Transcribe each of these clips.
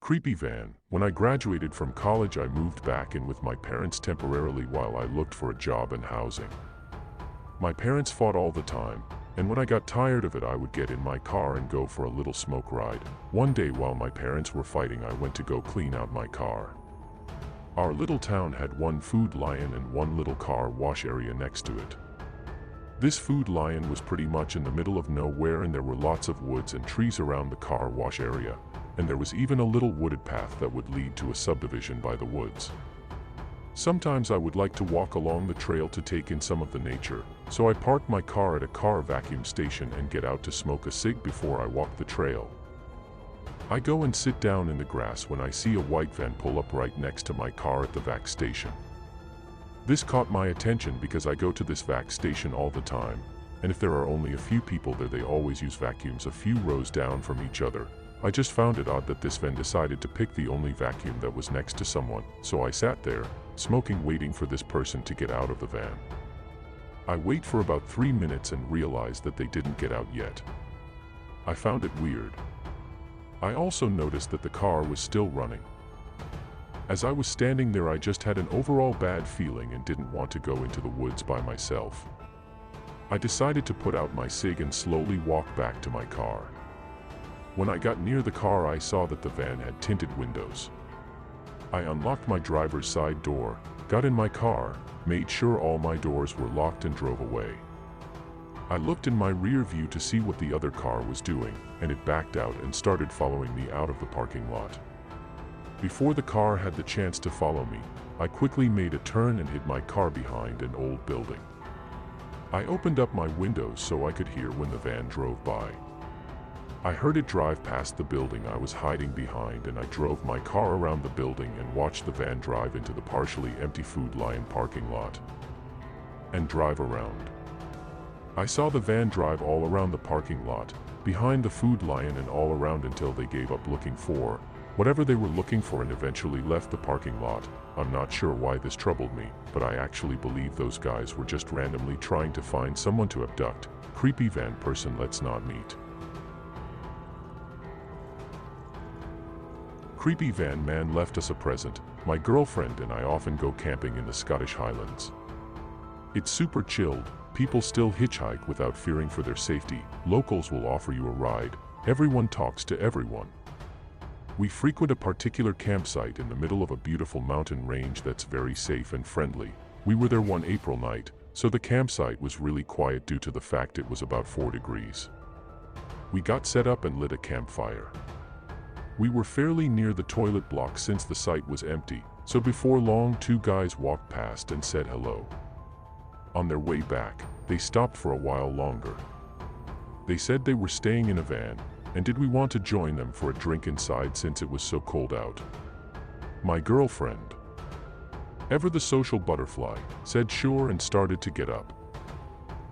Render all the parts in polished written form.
Creepy van. When I graduated from college, I moved back in with my parents temporarily while I looked for a job and housing. My parents fought all the time, and when I got tired of it, I would get in my car and go for a little smoke ride. One day while my parents were fighting, I went to go clean out my car. Our little town had one Food Lion and one little car wash area next to it. This Food Lion was pretty much in the middle of nowhere, and there were lots of woods and trees around the car wash area, and there was even a little wooded path that would lead to a subdivision by the woods. Sometimes I would like to walk along the trail to take in some of the nature, so I parked my car at a car vacuum station and get out to smoke a cig before I walk the trail. I go and sit down in the grass when I see a white van pull up right next to my car at the vac station. This caught my attention because I go to this vac station all the time, and if there are only a few people there, they always use vacuums a few rows down from each other. I just found it odd that this van decided to pick the only vacuum that was next to someone, so I sat there, smoking, waiting for this person to get out of the van. I wait for about 3 minutes and realize that they didn't get out yet. I found it weird. I also noticed that the car was still running. As I was standing there, I just had an overall bad feeling and didn't want to go into the woods by myself. I decided to put out my cig and slowly walk back to my car. When I got near the car, I saw that the van had tinted windows. I unlocked my driver's side door, got in my car, made sure all my doors were locked, and drove away. I looked in my rear view to see what the other car was doing, and it backed out and started following me out of the parking lot. Before the car had the chance to follow me, I quickly made a turn and hid my car behind an old building. I opened up my windows so I could hear when the van drove by. I heard it drive past the building I was hiding behind, and I drove my car around the building and watched the van drive into the partially empty Food Lion parking lot and drive around. I saw the van drive all around the parking lot, behind the Food Lion, and all around until they gave up looking for whatever they were looking for and eventually left the parking lot. I'm not sure why this troubled me, but I actually believe those guys were just randomly trying to find someone to abduct. Creepy van person, let's not meet. Creepy van man left us a present. My girlfriend and I often go camping in the Scottish Highlands. It's super chilled. People still hitchhike without fearing for their safety. Locals will offer you a ride. Everyone talks to everyone. We frequent a particular campsite in the middle of a beautiful mountain range that's very safe and friendly. We were there one April night, so the campsite was really quiet due to the fact it was about 4 degrees. We got set up and lit a campfire. We were fairly near the toilet block since the site was empty, so before long 2 guys walked past and said hello. On their way back, they stopped for a while longer. They said they were staying in a van, and did we want to join them for a drink inside since it was so cold out. My girlfriend, ever the social butterfly, said sure and started to get up.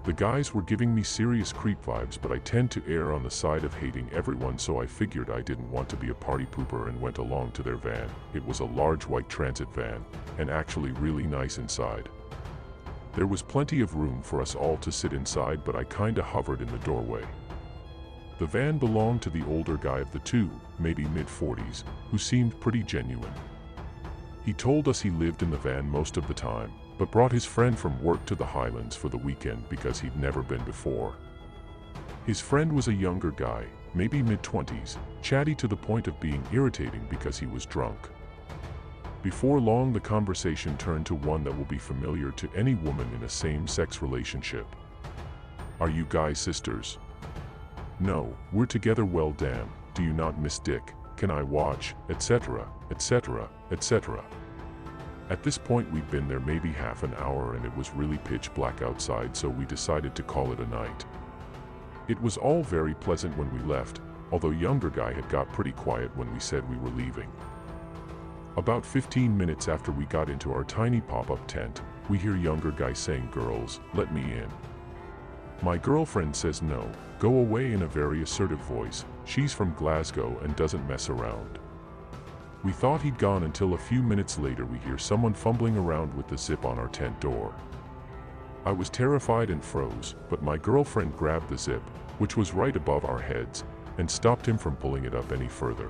The guys were giving me serious creep vibes, but I tend to err on the side of hating everyone, so I figured I didn't want to be a party pooper and went along to their van. It was a large white transit van, and actually really nice inside. There was plenty of room for us all to sit inside, but I kinda hovered in the doorway. The van belonged to the older guy of the two, maybe mid-40s, who seemed pretty genuine. He told us he lived in the van most of the time, but brought his friend from work to the Highlands for the weekend because he'd never been before. His friend was a younger guy, maybe mid-20s, chatty to the point of being irritating because he was drunk. Before long, the conversation turned to one that will be familiar to any woman in a same-sex relationship. "Are you guys sisters?" "No, we're together." "Well damn, do you not miss dick? Can I watch?" etc., etc., etc. At this point we'd been there maybe half an hour and it was really pitch black outside, so we decided to call it a night. It was all very pleasant when we left, although younger guy had got pretty quiet when we said we were leaving. About 15 minutes after we got into our tiny pop-up tent, we hear younger guy saying, "Girls, let me in." My girlfriend says no, go away in a very assertive voice. She's from Glasgow and doesn't mess around. We thought he'd gone until a few minutes later we hear someone fumbling around with the zip on our tent door. I was terrified and froze, but my girlfriend grabbed the zip, which was right above our heads, and stopped him from pulling it up any further.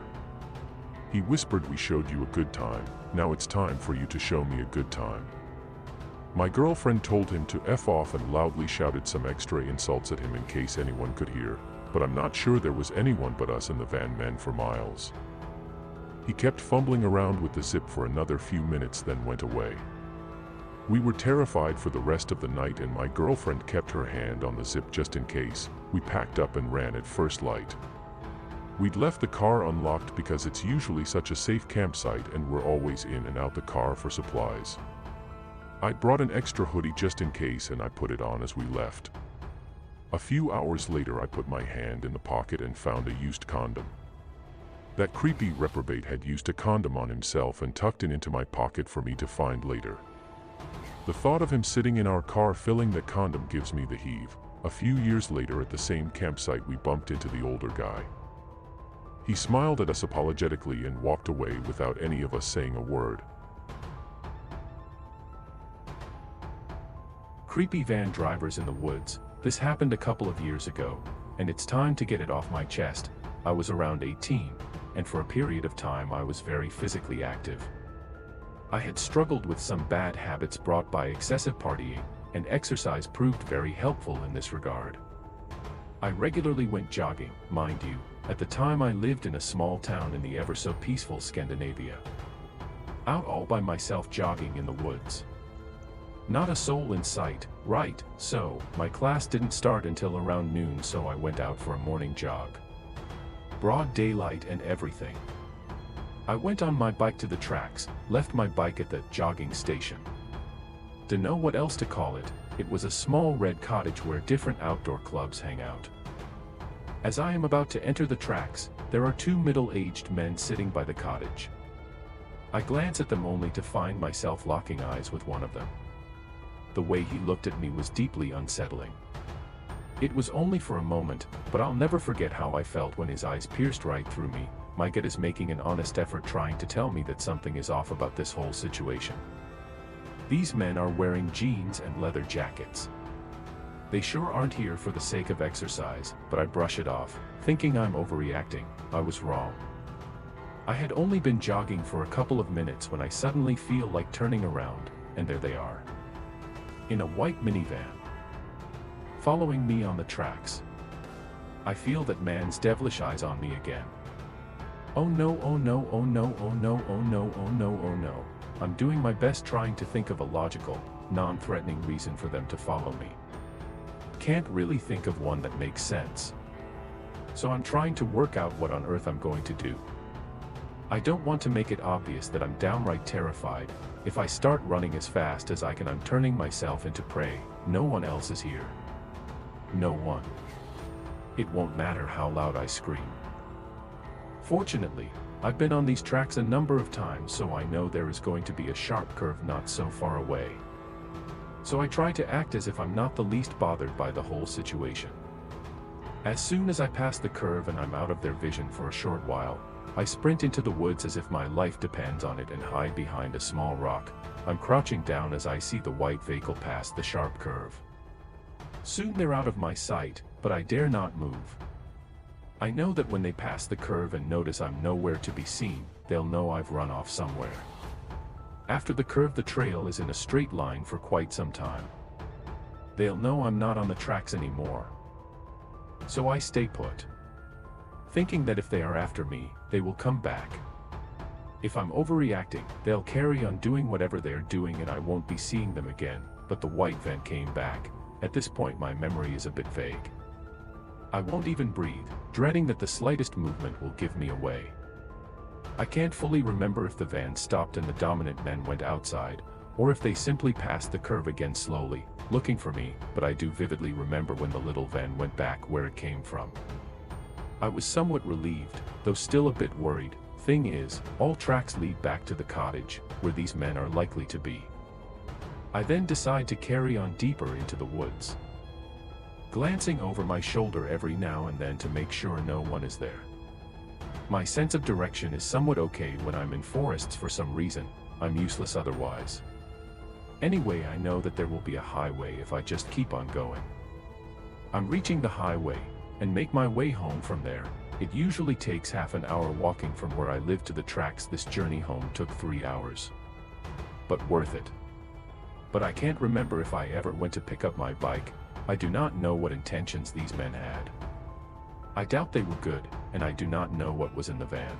He whispered, "We showed you a good time, now it's time for you to show me a good time." My girlfriend told him to F off and loudly shouted some extra insults at him in case anyone could hear, but I'm not sure there was anyone but us and the van men for miles. He kept fumbling around with the zip for another few minutes, then went away. We were terrified for the rest of the night, and my girlfriend kept her hand on the zip just in case. We packed up and ran at first light. We'd left the car unlocked because it's usually such a safe campsite and we're always in and out the car for supplies. I'd brought an extra hoodie just in case and I put it on as we left. A few hours later I put my hand in the pocket and found a used condom. That creepy reprobate had used a condom on himself and tucked it into my pocket for me to find later. The thought of him sitting in our car filling the condom gives me the heave. A few years later at the same campsite we bumped into the older guy. He smiled at us apologetically and walked away without any of us saying a word. Creepy van drivers in the woods. This happened a couple of years ago, and it's time to get it off my chest. I was around 18, and for a period of time I was very physically active. I had struggled with some bad habits brought by excessive partying, and exercise proved very helpful in this regard. I regularly went jogging, mind you. At the time I lived in a small town in the ever so peaceful Scandinavia. Out all by myself jogging in the woods. Not a soul in sight, right? So, my class didn't start until around noon, so I went out for a morning jog. Broad daylight and everything. I went on my bike to the tracks, left my bike at the jogging station. To know what else to call it, it was a small red cottage where different outdoor clubs hang out. As I am about to enter the tracks, there are two middle-aged men sitting by the cottage. I glance at them only to find myself locking eyes with one of them. The way he looked at me was deeply unsettling. It was only for a moment, but I'll never forget how I felt when his eyes pierced right through me. My gut is making an honest effort trying to tell me that something is off about this whole situation. These men are wearing jeans and leather jackets. They sure aren't here for the sake of exercise, but I brush it off, thinking I'm overreacting. I was wrong. I had only been jogging for a couple of minutes when I suddenly feel like turning around, and there they are. In a white minivan. Following me on the tracks. I feel that man's devilish eyes on me again. Oh no, oh no, oh no, oh no, oh no, oh no, oh no. I'm doing my best trying to think of a logical, non-threatening reason for them to follow me. Can't really think of one that makes sense. So I'm trying to work out what on earth I'm going to do. I don't want to make it obvious that I'm downright terrified. If I start running as fast as I can, I'm turning myself into prey. No one else is here. No one. It won't matter how loud I scream. Fortunately, I've been on these tracks a number of times, so I know there is going to be a sharp curve not so far away. So I try to act as if I'm not the least bothered by the whole situation. As soon as I pass the curve and I'm out of their vision for a short while, I sprint into the woods as if my life depends on it and hide behind a small rock. I'm crouching down as I see the white vehicle pass the sharp curve. Soon they're out of my sight, but I dare not move. I know that when they pass the curve and notice I'm nowhere to be seen, they'll know I've run off somewhere. After the curve, the trail is in a straight line for quite some time. They'll know I'm not on the tracks anymore. So I stay put, thinking that if they are after me, they will come back. If I'm overreacting, they'll carry on doing whatever they're doing and I won't be seeing them again. But the white van came back. At this point my memory is a bit vague. I won't even breathe, dreading that the slightest movement will give me away. I can't fully remember if the van stopped and the dominant men went outside, or if they simply passed the curve again slowly, looking for me, but I do vividly remember when the little van went back where it came from. I was somewhat relieved, though still a bit worried. Thing is, all tracks lead back to the cottage, where these men are likely to be. I then decide to carry on deeper into the woods, glancing over my shoulder every now and then to make sure no one is there. My sense of direction is somewhat okay when I'm in forests for some reason. I'm useless otherwise. Anyway, I know that there will be a highway if I just keep on going. I'm reaching the highway, and make my way home from there, It usually takes half an hour walking from where I live to the tracks. This journey home took 3 hours. But worth it. But I can't remember if I ever went to pick up my bike. I do not know what intentions these men had. I doubt they were good, and I do not know what was in the van.